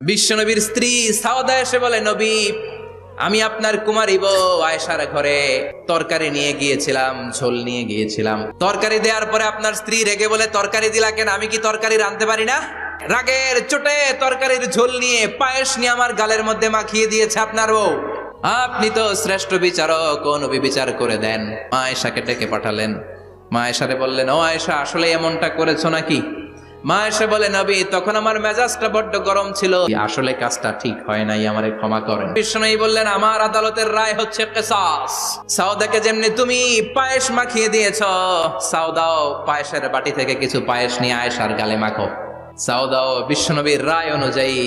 বিশ্বনবীর স্ত্রী সাওদা এসে বলে, নবী, আমি আপনার কুমারী বউ আয়েশার ঘরে তরকারি নিয়ে গিয়েছিলাম, ঝোল নিয়ে গিয়েছিলাম। তরকারি দেওয়ার পরে আপনার স্ত্রী রেগে বলে, তরকারি দিলা কেন? আমি কি তরকারি রাঁধতে পারি না? রাগের চোটে তরকারির ঝোল নিয়ে, পায়েস নিয়ে আমার গালের মধ্যে মাখিয়ে দিয়েছে আপনার বউ। আপনি তো শ্রেষ্ঠ বিচারক, ও নবী বিচার করে দেন। মা আয়েশাকে ডেকে পাঠালেন। মা আয়েশারে বললেন, ও আয়েশা, আসলে এমনটা করেছো নাকি? মা এসে বলে, নবী, তখন আমার মেজাজটা বড্ড গরম ছিল, আসলে কাজটা ঠিক হয় নাই, আমারে ক্ষমা করেন। বিশ্বনবী বললেন, আমার আদালতের রায় হচ্ছে কিসাস। সাউদাকে যেমনি তুমি পায়েস মাখিয়ে দিয়েছ, সাউদাও পায়েসের বাটি থেকে কিছু পায়েস নিয়ে আয়েশার গালে মাখো। সাউদাও বিশ্বনবীর রায় অনুযায়ী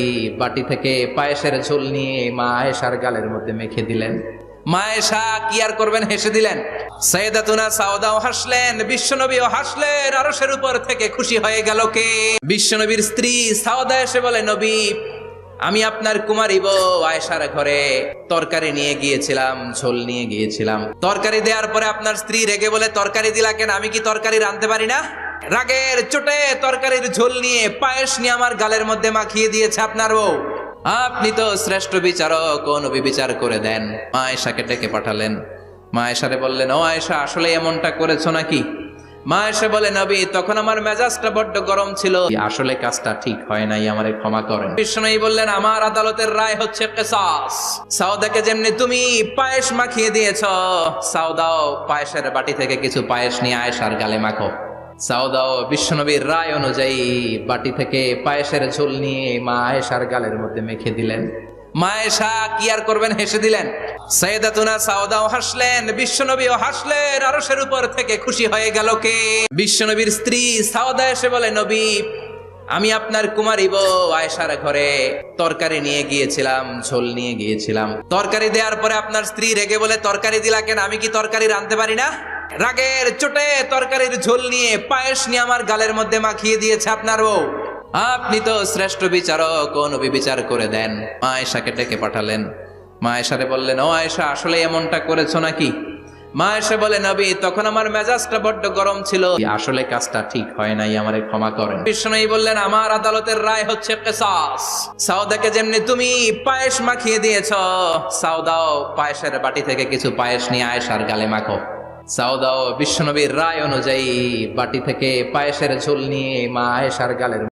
বাটি থেকে পায়েসের ঝোল নিয়ে মা আয়েশার গালের মধ্যে মেখে দিলেন। মা আয়েশা কি আর করবেন, হেসে দিলেন। সাইয়েদাতুনা সাউদাও হাসলেন, বিশ্বনবীও হাসলেন। আরশের উপর থেকে খুশি হয়ে গেল কে? বিশ্বনবীর স্ত্রী সাউদা এসে বলে, নবী, আমি আপনার কুমারী বউ আয়েশার ঘরে তরকারি নিয়ে গিয়েছিলাম, ঝোল নিয়ে গিয়েছিলাম। তরকারি দেওয়ার পরে আপনার স্ত্রী রেগে বলে, তরকারি দিলা কেন? আমি কি তরকারি রাঁধতে পারি না? রাগের চোটে তরকারির ঝোল নিয়ে, পায়েস নিয়ে আমার গালের মধ্যে মাখিয়ে দিয়েছে আপনার বউ। আপনি তো শ্রেষ্ঠ বিচারক, ও নবী বিচার করে দেন। মা আয়েশাকে ডেকে পাঠালেন। মা আয়েশারে বললেন, ও আয়েশা, আসলে এমনটা করেছো নাকি? মা এসে বলে, নবী, তখন আমার মেজাজটা বড্ড গরম ছিল, আসলে কাজটা ঠিক হয় নাই, আমারে ক্ষমা করেন। বিশ্বনবী বললেন, আমার আদালতের রায় হচ্ছে কিসাস। সাউদাকে যেমনি তুমি পায়েস মাখিয়ে দিয়েছ, সাউদাও পায়েসের বাটি থেকে কিছু পায়েস নিয়ে আয়েশার গালে মাখো। সাউদাও বিশ্বনবীর রায় অনুযায়ী বাটি থেকে পায়েসের ঝোল নিয়ে মা আয়েশার গালের মধ্যে মেখে দিলেন। মা আয়েশা কি আর করবেন, হেসে দিলেন। সাইয়েদাতুনা সাউদাও হাসলেন, বিশ্বনবীও হাসলেন। আরশের উপর থেকে খুশি হয়ে গেল কে? বিশ্বনবীর স্ত্রী সাউদা এসে বলে, নবী, আমি আপনার কুমারী বউ আয়েশার ঘরে তরকারি নিয়ে গিয়েছিলাম, ঝোল নিয়ে গিয়েছিলাম। তরকারি দেওয়ার পরে আপনার স্ত্রী রেগে বলে, তরকারি দিলা কেন? আমি কি তরকারি রাঁধতে পারি না? রাগের চোটে তরকারির ঝোল নিয়ে, পায়েস নিয়ে আমার গালের মধ্যে মাখিয়ে দিয়েছে আপনার বউ। আপনি তো শ্রেষ্ঠ বিচারক, ও নবী বিচার করে দেন। মা আয়েশাকে ডেকে পাঠালেন। মা আয়েশারে বললেন, ও আয়েশা, আসলে এমনটা করেছো নাকি? মা এসে বলে, নবী, তখন আমার মেজাজটা বড্ড গরম ছিল, আসলে কাজটা ঠিক হয় নাই, আমারে ক্ষমা করেন। বিশ্বনবী বললেন, আমার আদালতের রায় হচ্ছে কিসাস। সাউদাকে যেমনি তুমি পায়েস মাখিয়ে দিয়েছ, সাউদাও পায়েসের বাটি থেকে কিছু পায়েস নিয়ে আয়েশার গালে মাখো। সাউদাও বিশ্বনবীর রায় অনুযায়ী বাটি থেকে পায়েসের ঝোল নিয়ে মা আয়েশার গালের